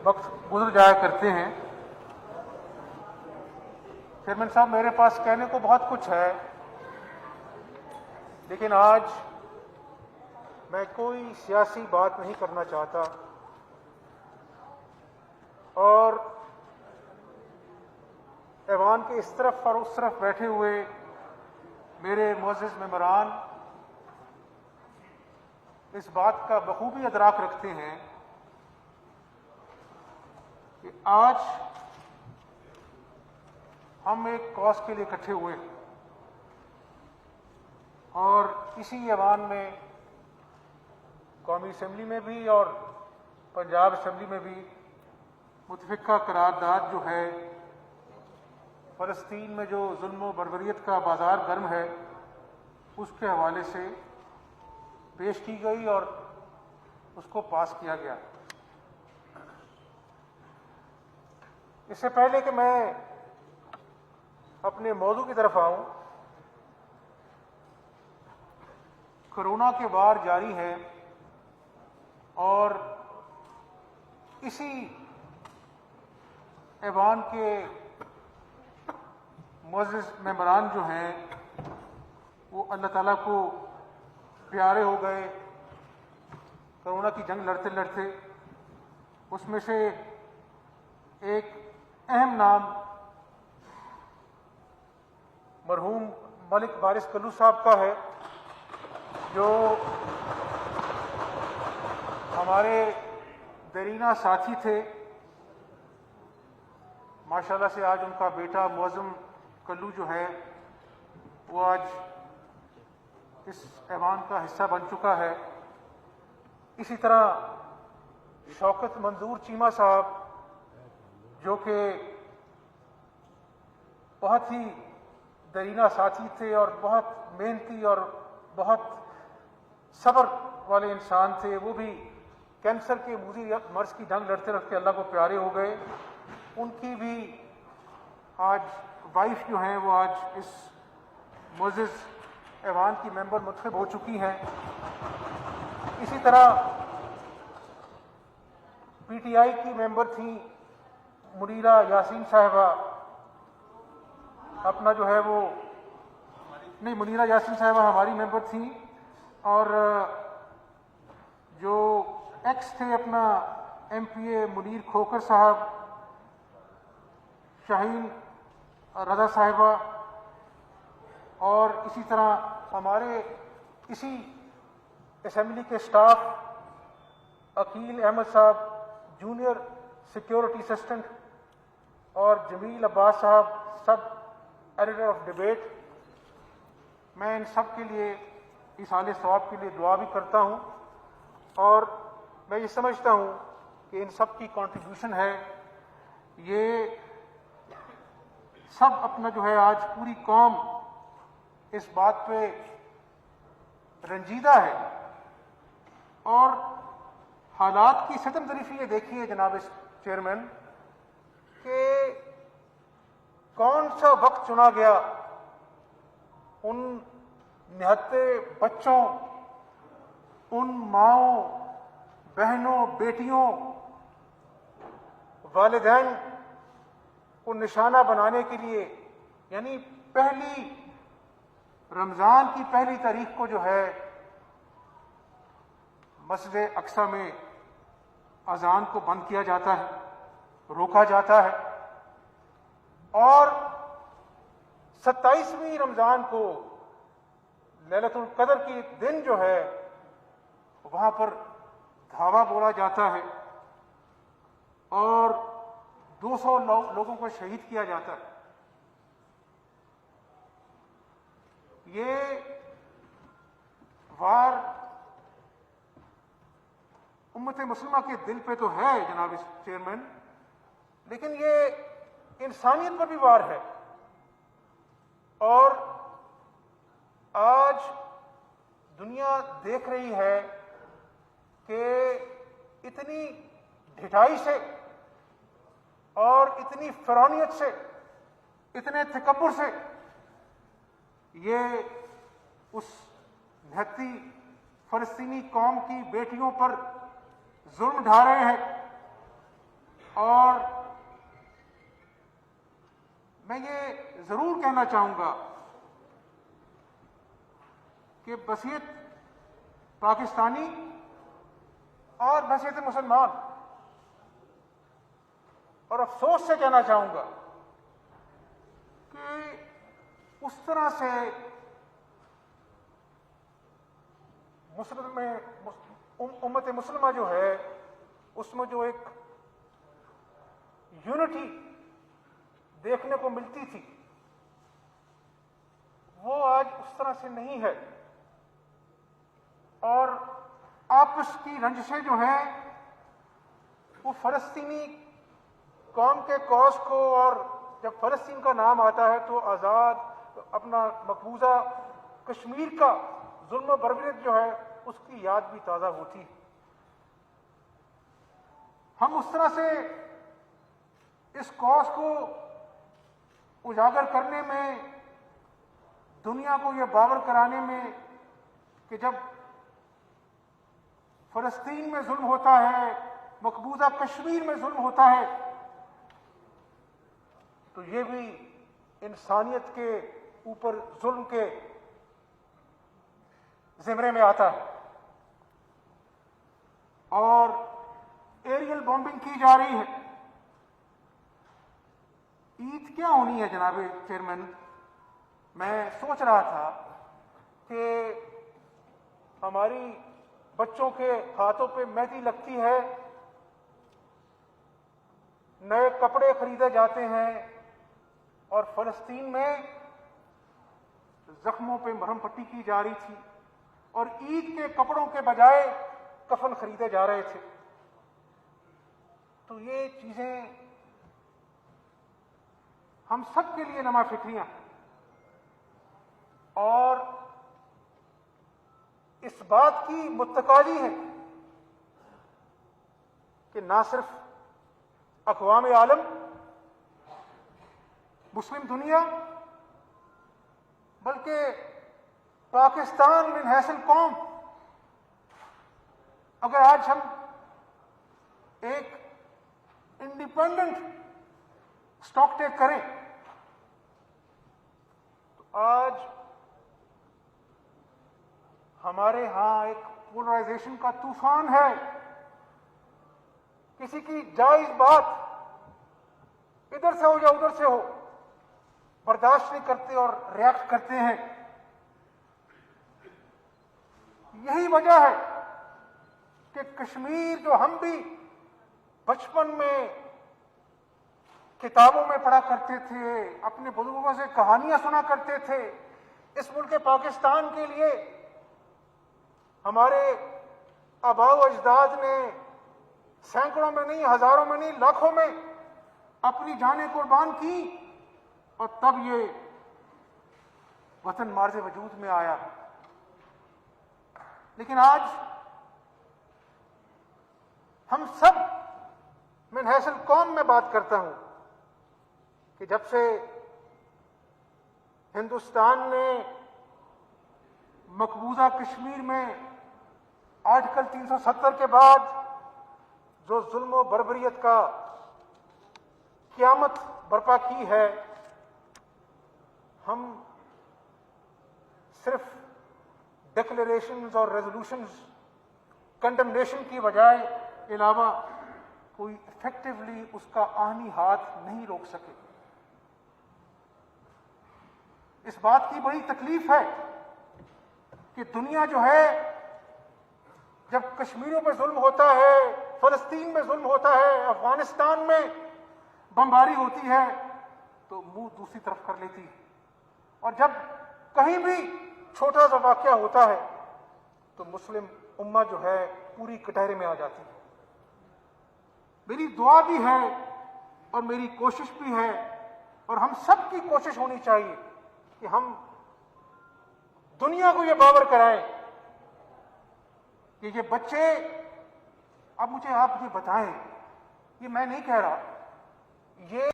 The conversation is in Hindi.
वक्त गुजर जाया करते हैं। चेयरमैन साहब, मेरे पास कहने को बहुत कुछ है, लेकिन आज मैं कोई सियासी बात नहीं करना चाहता और ऐवान के इस तरफ और उस तरफ बैठे हुए मेरे मुअज़्ज़िज़ मेंबरान इस बात का बखूबी अदराक रखते हैं कि आज हम एक कॉज के लिए इकट्ठे हुए और इसी ऐवान में कौमी असम्बली में भी और पंजाब असम्बली में भी मुतफ़िक़ा करारदाद जो है फ़लस्तीन में जो जुल्म व बर्बरियत का बाजार गर्म है उसके हवाले से पेश की गई और उसको पास किया गया। इससे पहले कि मैं अपने मौजू की तरफ आऊं, कोरोना के वार जारी है और इसी ऐवान के मुअज़्ज़िज़ मेंबरान जो हैं वो अल्लाह ताला को प्यारे हो गए कोरोना की जंग लड़ते लड़ते। उसमें से एक अहम नाम मरहूम मलिक वारिस कल्लू साहब का है, जो हमारे दरीना साथी थे। माशाल्लाह से आज उनका बेटा मुअज़्ज़म कल्लू जो है वो आज इस ऐवान का हिस्सा बन चुका है। इसी तरह शौकत मंजूर चीमा साहब जो कि बहुत ही दरीना साथी थे और बहुत मेहनती और बहुत सब्र वाले इंसान थे, वो भी कैंसर के मूजी मर्ज की जंग लड़ते लड़ते अल्लाह को प्यारे हो गए। उनकी भी आज वाइफ जो हैं वो आज इस मुअज़्ज़िज़ ऐवान की मेंबर मुंतखब हो चुकी हैं। इसी तरह पीटीआई की मेंबर थी मुनीरा यासीन साहिबा, अपना जो है वो नहीं, मुनीरा यासीन साहिबा हमारी मेंबर थी और जो एक्स थे अपना एमपीए मुनीर खोकर साहब, शाहीन रजा साहिबा और इसी तरह हमारे इसी असम्बली के स्टाफ अकील अहमद साहब जूनियर सिक्योरिटी असिस्टेंट और जमील अब्बास साहब सब एडिटर ऑफ डिबेट। मैं इन सब के लिए इस आले सवाब के लिए दुआ भी करता हूँ और मैं ये समझता हूँ कि इन सब की कंट्रीब्यूशन है। ये सब अपना जो है आज पूरी कौम इस बात पे रंजीदा है और हालात की सदम ज़रीफ़ी ये देखिए जनाब चेयरमैन कि कौन सा वक्त चुना गया उन निहत्ते बच्चों, उन माओं, बहनों, बेटियों, वालिदैन को निशाना बनाने के लिए। यानी पहली रमज़ान की पहली तारीख को जो है मस्जिद अक्सा में अजान को बंद किया जाता है, रोका जाता है और 27वीं रमज़ान को लैलतुल कदर की दिन जो है वहां पर धावा बोला जाता है और 200 लोगों को शहीद किया जाता है। ये वार उम्मत मुस्लिमा के दिल पे तो है जनाब चेयरमैन, लेकिन ये इंसानियत पर भी वार है। और आज दुनिया देख रही है कि इतनी ढिठाई से और इतनी फ़िरौनियत से, इतने तकब्बुर से ये उस निहत्ती फ़लस्तीनी कौम की बेटियों पर जुल्म ढा रहे हैं। और मैं ये जरूर कहना चाहूंगा कि बसीयत पाकिस्तानी और बसीयत मुसलमान, और अफसोस से कहना चाहूंगा कि उस तरह से मुस्लिम में उम्मत मुस्लिमा जो है उसमें जो एक यूनिटी देखने को मिलती थी वो आज उस तरह से नहीं है, और आपस की रंजिशें जो हैं वो फलस्तीनी कौम के कौस को, और जब फलस्तीन का नाम आता है तो आज़ाद अपना मकबूजा कश्मीर का जुल्म बर्बरियत जो है उसकी याद भी ताज़ा होती है। हम उस तरह से इस कौस को उजागर करने में, दुनिया को यह बावर कराने में कि जब फलस्तीन में जुल्म होता है, मकबूजा कश्मीर में जुल्म होता है, तो ये भी इंसानियत के ऊपर जुल्म के जिम्मे में आता है। और एरियल बॉम्बिंग की जा रही है। ईद क्या होनी है जनाब चेयरमैन? मैं सोच रहा था कि हमारी बच्चों के हाथों पे मेहंदी लगती है, नए कपड़े खरीदे जाते हैं, और फलस्तीन में जख्मों पे मरहम पट्टी की जा रही थी, और ईद के कपड़ों के बजाय कफन खरीदे जा रहे थे। तो ये चीजें हम सब के लिए नमा फिक्रियां, और इस बात की मुत्तकाली है कि ना सिर्फ अक़वाम आलम, मुस्लिम दुनिया, बल्कि पाकिस्तान मिन हैसिल कौम, अगर आज हम एक इंडिपेंडेंट स्टॉक टेक करें तो आज हमारे यहां एक पोलराइजेशन का तूफान है। किसी की जायज बात इधर से हो या उधर से हो बर्दाश्त नहीं करते और रिएक्ट करते हैं। यही वजह है कि कश्मीर जो हम भी बचपन में किताबों में पढ़ा करते थे, अपने बुजुर्गों से कहानियां सुना करते थे, इस मुल्क पाकिस्तान के लिए हमारे आबाओ अजदाद ने सैकड़ों में नहीं, हजारों में नहीं, लाखों में अपनी जानें कुर्बान की, और तब ये वतन मार्ज़े वजूद में आया। लेकिन आज हम सब मिन हैसिल कौम में बात करता हूं कि जब से हिंदुस्तान ने मकबूजा कश्मीर में आर्टिकल 370 के बाद जो जुल्म और बर्बरियत का क़यामत बर्पा की है, हम सिर्फ डिक्लेरेशंस और रेजोल्यूशंस, कंडेमनेशन की बजाय अलावा कोई इफेक्टिवली उसका आनी हाथ नहीं रोक सके। इस बात की बड़ी तकलीफ है कि दुनिया जो है, जब कश्मीरियों पे जुल्म होता है, फलस्तीन में जुल्म होता है, अफगानिस्तान में बमबारी होती है, तो मुंह दूसरी तरफ कर लेती है, और जब कहीं भी छोटा सा वाकया होता है तो मुस्लिम उम्मा जो है पूरी कटहरे में आ जाती है। मेरी दुआ भी है और मेरी कोशिश भी है, और हम सब की कोशिश होनी चाहिए कि हम दुनिया को ये बावर कराएं कि ये बच्चे, अब मुझे आप ये बताएं, ये मैं नहीं कह रहा, ये